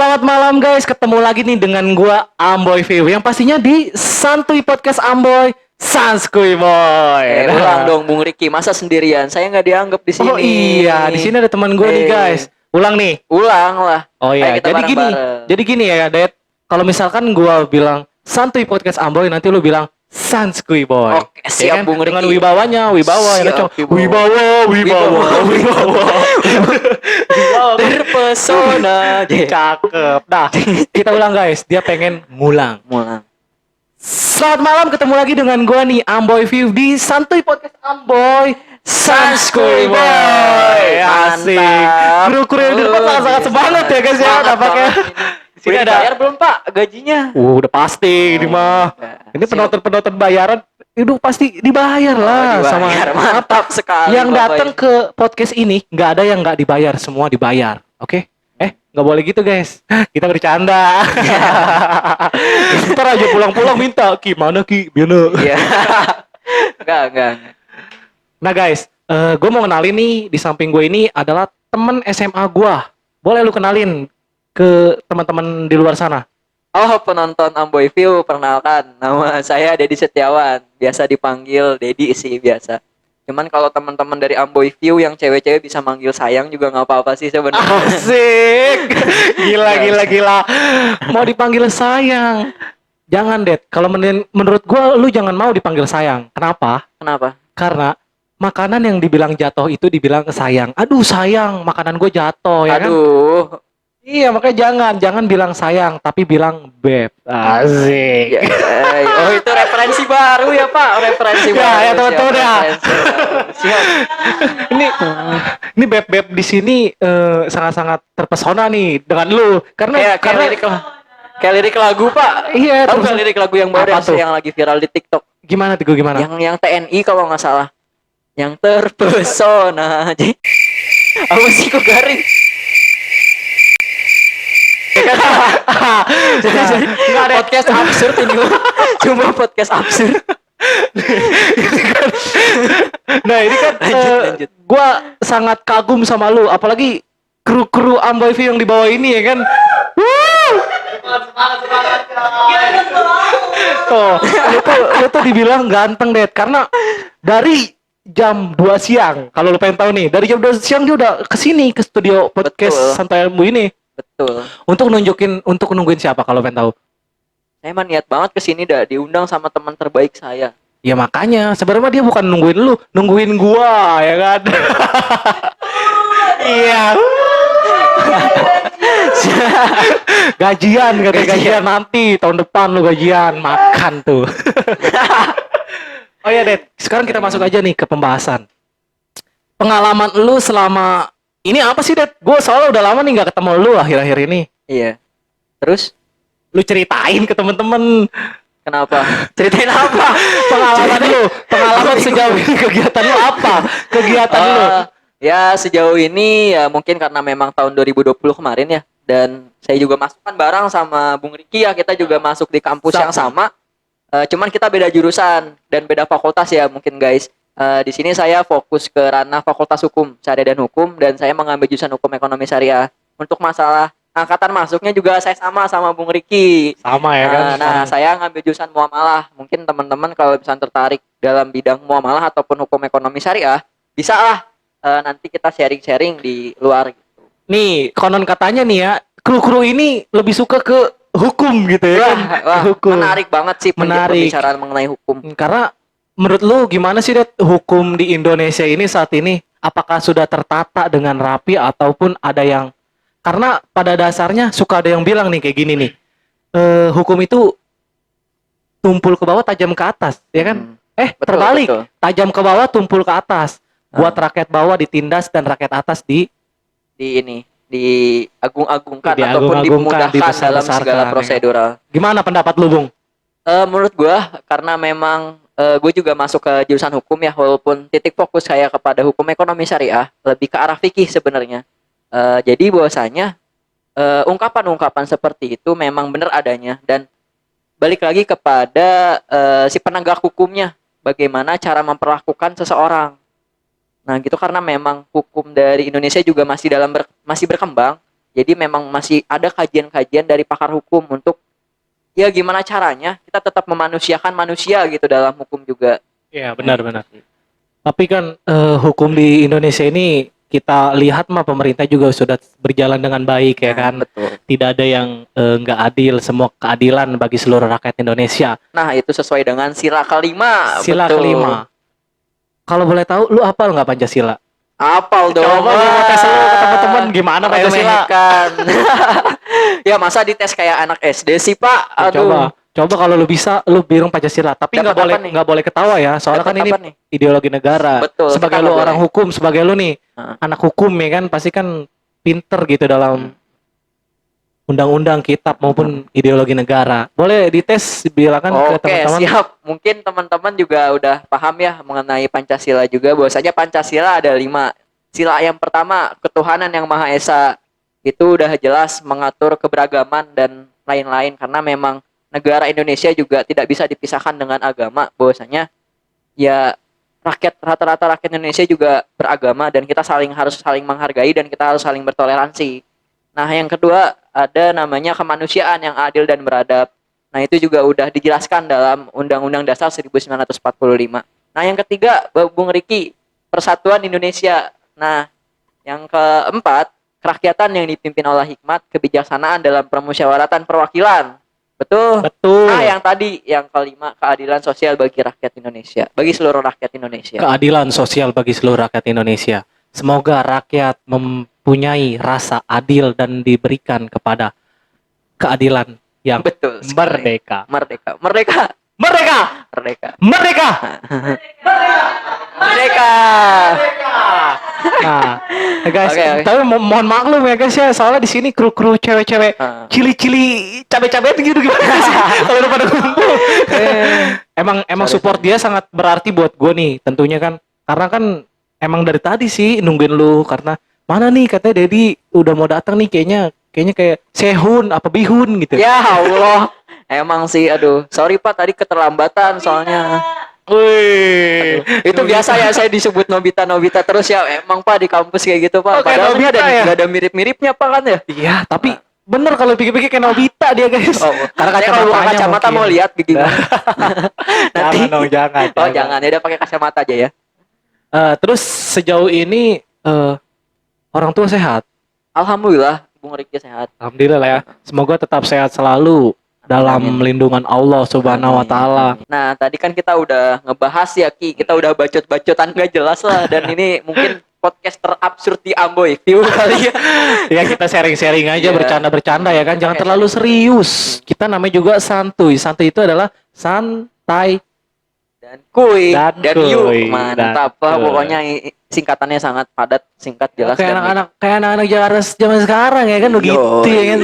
Selamat malam guys, ketemu lagi nih dengan gua Amboy View yang pastinya di Santuy Podcast Amboy Sanskuy Boy. Ulang dong Bung Riki, masa sendirian? Saya nggak dianggap di sini. Oh iya, di sini ada teman gua nih guys. Ulang nih. Ulang lah. Oh Ayo iya, kita bareng-bareng. jadi gini ya, Det. Kalau misalkan gua bilang Santuy Podcast Amboy, nanti lu bilang Sanskuy Boy. Oke, siap Bung Riki. Dengan wibawanya, wibawa yang Siap, kacau. Wibawa. Terpesona. Cakep. Nah, kita ulang guys. Dia pengen ngulang. Mulang. Selamat malam, ketemu lagi dengan gua nih Amboy View di Santuy Podcast Amboy Sanskuy Boy. Asik. Mantap. Kru-kru yang di depan sangat-sangat semangat ya guys ya. Semangat Nampaknya. banget. Sini Udah ada. bayar belum Pak gajinya? Udah pasti ini mah. Ini Siap. penonton-penonton bayaran itu pasti dibayar lah sama Dibayar. Mantap sekali. yang Bapak datang ini. ke podcast ini. Nggak ada yang nggak dibayar, semua dibayar. Oke? Nggak boleh gitu guys. Kita bercanda. Ntar aja pulang-pulang minta gimana Ki? Biar Iya. Enggak. Nah guys, gue mau kenalin nih, di samping gue ini adalah temen SMA gue. Boleh lu kenalin ke teman-teman di luar sana? Oh, penonton Amboy View, perkenalkan, nama saya Dedi Setiawan. Biasa dipanggil Dedi sih biasa. Cuman kalau teman-teman dari Amboy View yang cewek-cewek bisa manggil sayang juga nggak apa-apa sih sebenarnya. Asik. Gila. Mau dipanggil sayang. Jangan, Det. Kalau menurut gue, lu jangan mau dipanggil sayang. Kenapa? Kenapa? Karena makanan yang dibilang jatuh itu dibilang sayang. Aduh sayang, makanan gue jatuh ya kan? Aduh. Iya, makanya jangan bilang sayang, tapi bilang beb. Asik. Ya, oh itu referensi baru ya Pak, referensi Ya, baru. ya, teman-teman, Siap, ya. referensi baru. Siap. Ini beb-beb di sini sangat-sangat terpesona nih dengan lu karena Kayak lirik lagu Pak. Iya, Tahu terus- nggak lirik lagu yang baru Apa tuh? yang lagi viral di TikTok? gimana tuh gimana? Yang TNI kalau nggak salah. Yang terpesona. Apa sih kok garing? Nggak ada podcast absurd ini mah. Cuma podcast absurd. Nah, ini kan Lanjut. gua sangat kagum sama lu, apalagi kru-kru Amboy View yang di bawah ini ya kan. Wuh! Tuh, lu tuh dibilang ganteng, Det, karena dari jam 2 siang, kalau lu pengen tahu nih, dari jam 2 siang dia udah kesini ke studio podcast Betul. Santai Ilmu ini Betul. untuk nungguin siapa kalau pengen tahu. Saya mah niat banget kesini dah diundang sama teman terbaik saya. Ya makanya sebenarnya dia bukan nungguin lu, nungguin gua ya kan. Iya. Gajian katanya, gajian nanti tahun depan lu gajian makan tuh. Oh ya, Det, sekarang kita masuk aja nih ke pembahasan. Pengalaman lu selama ini apa sih, Det? Gue soalnya udah lama nih nggak ketemu lu akhir-akhir ini. Iya. Terus Lu ceritain ke temen-temen kenapa? Ceritain apa? pengalaman sejauh ini, kegiatan lu apa? Kegiatan lu. Ya sejauh ini ya mungkin karena memang tahun 2020 kemarin ya, dan saya juga masukkan bareng sama Bung Riki ya, kita juga masuk di kampus yang sama. Cuman kita beda jurusan dan beda fakultas ya mungkin guys. Di sini saya fokus ke ranah Fakultas Hukum, Syariah dan Hukum, dan saya mengambil jurusan Hukum Ekonomi Syariah. Untuk masalah angkatan masuknya juga saya sama Bung Riki. Sama ya kan? Nah, saya ngambil jurusan muamalah. Mungkin teman-teman kalau misalnya tertarik dalam bidang muamalah ataupun hukum ekonomi syariah, bisa lah nanti kita sharing-sharing di luar gitu. Nih, konon katanya nih ya, kru-kru ini lebih suka ke hukum gitu ya kan? Wah, Hukum. menarik banget sih Menarik. pembicaraan mengenai hukum. Karena menurut lu gimana sih, Det, hukum di Indonesia ini saat ini? Apakah sudah tertata dengan rapi ataupun ada yang, karena pada dasarnya suka ada yang bilang nih kayak gini nih, hukum itu tumpul ke bawah tajam ke atas, ya kan? Betul, Terbalik, betul. tajam ke bawah tumpul ke atas. Buat rakyat bawah ditindas dan rakyat atas Diagung-agungkan ataupun Diagung-agungkan, dimudahkan dalam dibesar-besarkan, segala ya kan? prosedural. Gimana pendapat lu, Bung? Menurut gua karena memang gue juga masuk ke jurusan hukum ya, walaupun titik fokus saya kepada hukum ekonomi syariah lebih ke arah fikih sebenarnya. Jadi bahwasanya ungkapan-ungkapan seperti itu memang benar adanya, dan balik lagi kepada si penegak hukumnya, bagaimana cara memperlakukan seseorang. Nah gitu, karena memang hukum dari Indonesia juga masih berkembang, Jadi memang masih ada kajian-kajian dari pakar hukum untuk ya gimana caranya kita tetap memanusiakan manusia gitu dalam hukum juga. Iya, Nah, benar-benar. itu sih. Tapi kan hukum di Indonesia ini kita lihat mah pemerintah juga sudah berjalan dengan baik ya Nah, kan. betul. Tidak ada yang nggak adil, semua keadilan bagi seluruh rakyat Indonesia. Nah, itu sesuai dengan sila kelima, Sila betul. kelima. Kalau boleh tahu, lu hafal nggak Pancasila? Apal dong. Coba gue mau tes lu ke teman-teman gimana Pancasila. Meremehkan. Ya masa dites kayak anak SD sih, Pak? Aduh. Coba kalau lu bisa, lu bilang Pancasila. Tapi Dapat apa nih? nggak boleh ketawa ya. Soalnya Dapat kan ini apa nih? ideologi negara. Betul, Sebagai kita lu nggak orang boleh. hukum, sebagai lu nih Heeh. anak hukum ya kan, pasti kan pinter gitu dalam undang-undang, kitab maupun ideologi negara. Boleh dites, bilakan ke Oke, teman-teman. siap. Mungkin teman-teman juga udah paham ya mengenai Pancasila juga. Bahwasanya Pancasila ada 5. Sila yang pertama, ketuhanan yang Maha Esa. Itu udah jelas mengatur keberagaman dan lain-lain. Karena memang negara Indonesia juga tidak bisa dipisahkan dengan agama. Bahwasanya ya rata-rata rakyat Indonesia juga beragama dan kita harus saling menghargai dan kita harus saling bertoleransi. Nah, yang kedua ada namanya kemanusiaan yang adil dan beradab. Nah, itu juga udah dijelaskan dalam Undang-Undang Dasar 1945. Nah, yang ketiga, Bung Riki, Persatuan Indonesia. Nah, yang keempat, kerakyatan yang dipimpin oleh hikmat, kebijaksanaan dalam permusyawaratan perwakilan. Betul. Betul. Nah, yang tadi, yang kelima, keadilan sosial bagi rakyat Indonesia, bagi seluruh rakyat Indonesia. Keadilan sosial bagi seluruh rakyat Indonesia. Semoga rakyat mempunyai rasa adil dan diberikan kepada keadilan yang Betul sekali. merdeka. Merdeka. Merdeka. Merdeka! Merdeka. Merdeka! Merdeka. Nah, guys, Oke, oke. tapi mohon maklum ya guys ya, soalnya di sini kru-kru cewek-cewek Ah. cili-cili cabe-cabe gitu gimana sih kalau udah pada kumpul. Emang Sorry, support dia sangat berarti buat gue nih, tentunya kan. Karena kan emang dari tadi sih nungguin lu, karena mana nih katanya Dedi udah mau datang nih, kayaknya kayak sehun apa bihun gitu. Ya Allah. Emang sih, aduh. Sorry Pak, tadi keterlambatan soalnya. Wih, Itu biasa ya saya disebut Nobita terus ya. Emang Pak di kampus kayak gitu Pak. Oh, kayak Padahal Nobita ya? nggak ada mirip-miripnya Pak kan ya. Iya, tapi bener kalau pikir-pikir kayak Nobita dia guys. Oh, Karena saya kalau buka kacamatanya kacamata mungkin. mau lihat gimana. Nanti. Jangan dong, jangan. Oh jangan, ya udah pakai kacamata aja ya. Terus sejauh ini orang tua sehat. Alhamdulillah, Bung Riki sehat. Alhamdulillah lah ya. Semoga tetap sehat selalu dalam Amin. lindungan Allah Subhanahu wa Amin. taala. Nah, tadi kan kita udah ngebahas ya Ki, kita udah bacot-bacotan gak jelas lah dan ini mungkin podcast terabsurd di Amboy View kali ya. Ya kita sharing-sharing aja, Iya. bercanda-bercanda ya kan. Jangan Oke, terlalu serius. Kita namanya juga santuy. Santuy itu adalah santai. Dan kuy Dan dan kuy, yuk mantap dan lah kuy. pokoknya singkatannya sangat padat, singkat, jelas Kayak dan anak-anak zaman sekarang ya kan begitu ya kan.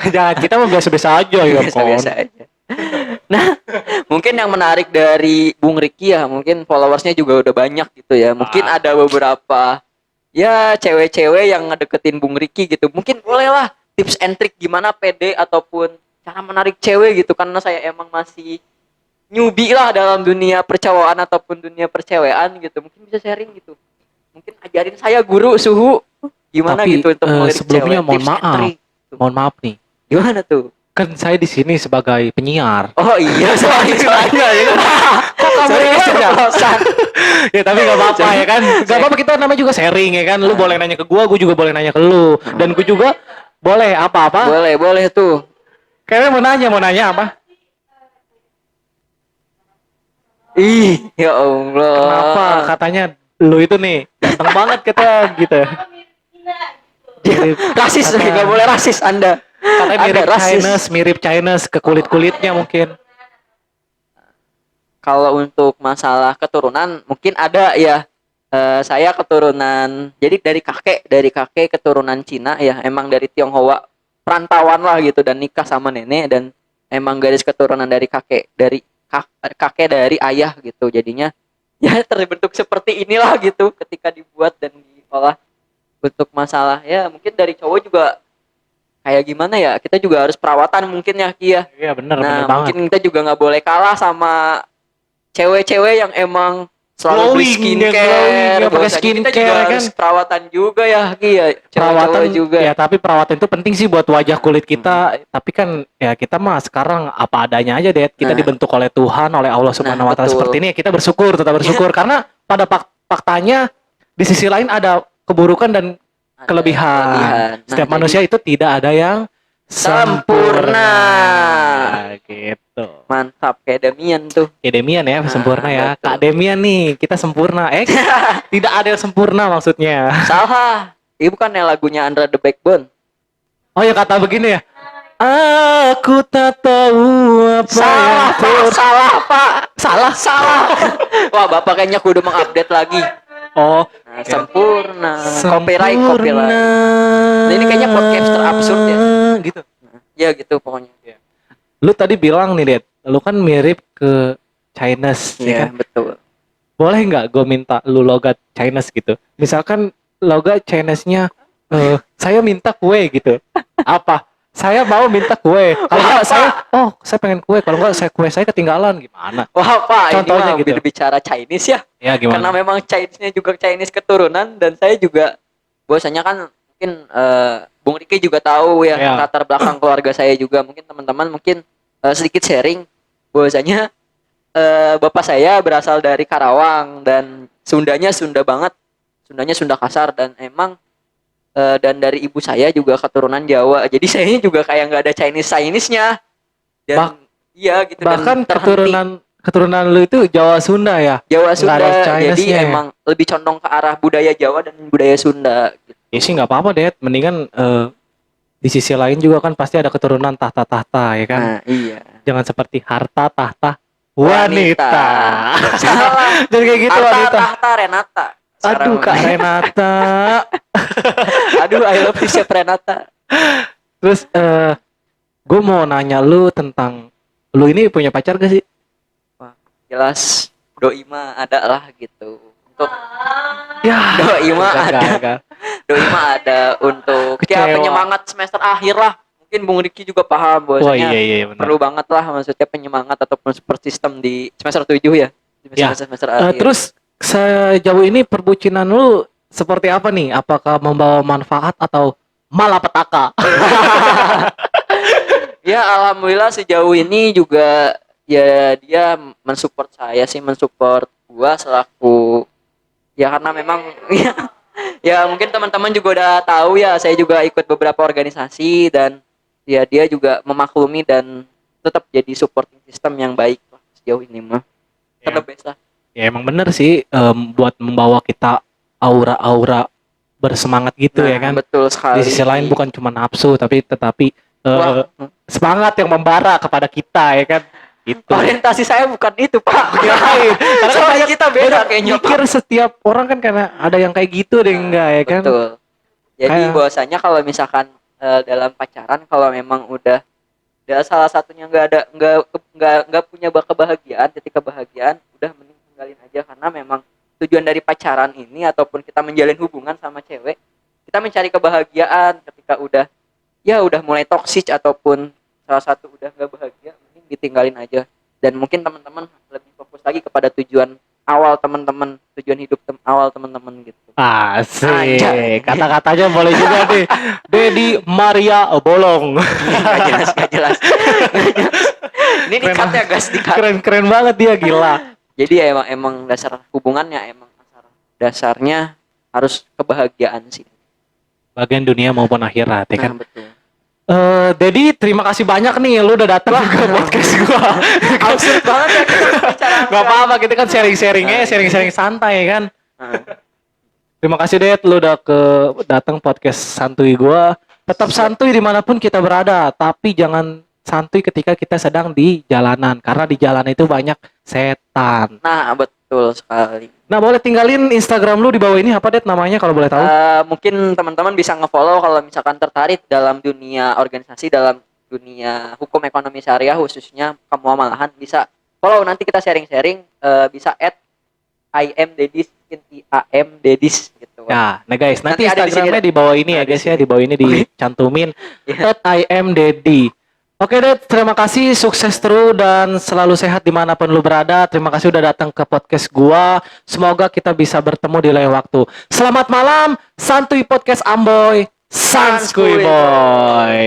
Jangan, kita mah biasa-biasa aja ya biasa-biasa kon. aja. Nah, mungkin yang menarik dari Bung Riki ya, mungkin followersnya juga udah banyak gitu ya. Mungkin ada beberapa ya cewek-cewek yang ngedeketin Bung Riki gitu. Mungkin bolehlah tips and trick gimana PD ataupun cara menarik cewek gitu, karena saya emang masih newbie lah dalam dunia percowaan ataupun dunia percewean gitu. Mungkin bisa sharing gitu. Mungkin ajarin saya guru suhu gimana Tapi, gitu untuk melirik sebelumnya cewek. mohon Tips and maaf. trick. Mohon maaf nih. Gimana tuh? Kan saya di sini sebagai penyiar. Oh iya, soalnya Kok kamu Sorry, yang keceplosan. Ya tapi gak apa-apa ya kan. Gak apa-apa, kita namanya juga sharing ya kan. Lu boleh nanya ke gua juga boleh nanya ke lu. Dan gua juga boleh apa-apa. Boleh tuh. Kayaknya mau nanya apa? Ih, ya Allah. Kenapa katanya lu itu nih ganteng banget kata gitu. Rasis, Kata- nggak boleh rasis Anda. Katanya Anda mirip rasis. Chinese ke kulit-kulitnya mungkin. Kalau untuk masalah keturunan mungkin ada ya. Saya keturunan, jadi dari kakek keturunan Cina ya, emang dari Tionghoa, perantauan lah gitu, dan nikah sama nenek, dan emang garis keturunan dari kakek dari ayah gitu, jadinya ya terbentuk seperti inilah gitu ketika dibuat dan diolah. Untuk masalah ya mungkin dari cowok juga kayak gimana ya, kita juga harus perawatan mungkin ya Ki ya. Iya benar Nah banget. mungkin kita juga nggak boleh kalah sama cewek-cewek yang emang selalu beli glowing, skincare, ya, pakai bahwasanya kita skincare juga kan. harus perawatan juga ya, iya, Perawatan cewek-cewek juga. ya, tapi perawatan itu penting sih buat wajah kulit kita. Tapi kan ya kita mah sekarang apa adanya aja deh. Kita Nah. dibentuk oleh Tuhan, oleh Allah Subhanahu wa taala betul. seperti ini. Ya kita bersyukur, tetap bersyukur karena pada faktanya di sisi lain ada keburukan dan Ada kelebihan. Nah, Setiap jadi manusia itu tidak ada yang sempurna. Gitu. Mantap, kayak Damian tuh. Kayak Demian ya, sempurna ya. betul. Kak Demian nih, kita sempurna. Tidak ada yang sempurna maksudnya. Salah. Ini bukannya lagunya Andra the Backbone. Oh ya kata begini ya. Aku tak tahu apa Salah, yang Pak. Salah, Pak. Salah. Wah, Bapak kayaknya kudu mengupdate lagi. Oh, Nah, sempurna. Copyright. Nah, ini kayaknya podcaster absurd ya. Gitu. Ya gitu pokoknya. Lu tadi bilang nih, Det. Lu kan mirip ke Chinese, ya Iya, kan? betul. Boleh nggak gue minta lu logat Chinese gitu? Misalkan logat Chinese-nya, saya minta kue gitu. Apa? Saya mau minta kue. Kalau nggak saya pengen kue. Kalau nggak kue saya ketinggalan gimana? Wah, Pak, Contohnya ini mah gitu. berbicara Chinese ya. Ya Karena gimana? memang Chinese-nya juga Chinese keturunan dan saya juga bahwasanya kan mungkin Bung Riki juga tahu ya, Ya. latar belakang keluarga saya juga. Mungkin teman-teman mungkin sedikit sharing bahwasanya bapak saya berasal dari Karawang dan Sundanya Sunda banget. Sundanya Sunda kasar dan emang dan dari ibu saya juga keturunan Jawa. Jadi saya juga kayak nggak ada Chinese-nya. Dan iya gitu Bahkan dan terhenti. keturunan lu itu Jawa Sunda ya? Jawa Nggak Sunda, ada jadi Chinese-nya ya? emang lebih condong ke arah budaya Jawa dan budaya Sunda. Gitu. Ya sih nggak apa-apa deh. Mendingan di sisi lain juga kan pasti ada keturunan tahta-tahta ya kan? Nah, iya. Jangan seperti harta tahta wanita. Salah. Jadi kayak gitu Harta, wanita. tahta, Renata. Aduh Kak Renata. Aduh, I love you, Chef Renata. Terus gue mau nanya lu tentang lu ini punya pacar gak sih? Wah, jelas doi mah ada lah gitu. Untuk Ya. doi mah ada. Gak. Doi mah ada untuk ya Kecewa. penyemangat semester akhir lah. Mungkin Bung Riki juga paham Wah bahwasanya iya benar. perlu banget lah maksudnya penyemangat ataupun support system di semester 7 ya. Di Ya. semester akhir. Terus sejauh ini perbucinan lu seperti apa nih? Apakah membawa manfaat atau malapetaka? Ya alhamdulillah sejauh ini juga ya dia mensupport saya sih, mensupport gua selaku ya karena memang ya mungkin teman-teman juga udah tahu ya saya juga ikut beberapa organisasi dan ya dia juga memaklumi dan tetap jadi supporting system yang baik lah sejauh ini mah. Ya. Tetap bisa. Ya emang bener sih buat membawa kita aura-aura bersemangat gitu ya kan. Betul sekali. Di sisi lain bukan cuma nafsu tetapi Wah, semangat yang membara kepada kita ya kan. Itu. orientasi saya bukan itu, Pak. Kirain. Karena kan Soalnya kita beda kayaknya, mikir setiap orang kan karena ada yang kayak gitu deh enggak ya kan. Betul. Jadi Kayak- bahwasanya kalau misalkan dalam pacaran kalau memang udah salah satunya nggak punya kebahagiaan, titik kebahagiaan, udah mending tinggalin aja karena memang tujuan dari pacaran ini ataupun kita menjalin hubungan sama cewek, kita mencari kebahagiaan. Ketika udah mulai toksik ataupun salah satu udah nggak bahagia, mending ditinggalin aja. Dan mungkin teman-teman lebih fokus lagi kepada tujuan awal teman-teman, tujuan hidup awal teman-teman gitu. Asik. Anjay. Kata-katanya boleh juga nih. Dedi Maria Bolong. Gak jelas. Ini dikat ya guys, dikat. Keren banget dia, gila. Jadi ya emang dasar hubungannya emang dasarnya harus kebahagiaan sih. Bagian dunia maupun akhirat ya kan. Nah, betul. Dedi terima kasih banyak nih lu udah datang ke podcast gua. Absurd banget ya kita bicara. Gak apa-apa, kita kan sharing-sharing santai kan. Nah, Terima kasih Det, lu udah datang podcast santuy gua. Tetap santuy dimanapun kita berada, tapi jangan santuy ketika kita sedang di jalanan, karena di jalan itu banyak setan. nah, betul sekali. Nah, boleh tinggalin Instagram lu di bawah ini apa Det namanya kalau boleh tahu? Mungkin teman-teman bisa nge-follow kalau misalkan tertarik dalam dunia organisasi, dalam dunia hukum ekonomi syariah khususnya kemuamalah bisa follow, nanti kita sharing-sharing, bisa @IMDedis IAMDedis gitu. Ya, nah guys, nanti Nanti ada di Instagramnya sini. di bawah ini ya Ada di guys ya, sini. di bawah ini dicantumin Iya. @IMDeddy. Oke deh, terima kasih, sukses terus dan selalu sehat dimanapun lu berada. Terima kasih udah datang ke podcast gua. Semoga kita bisa bertemu di lain waktu. Selamat malam, Santuy Podcast Amboy, Sanskuy Boy.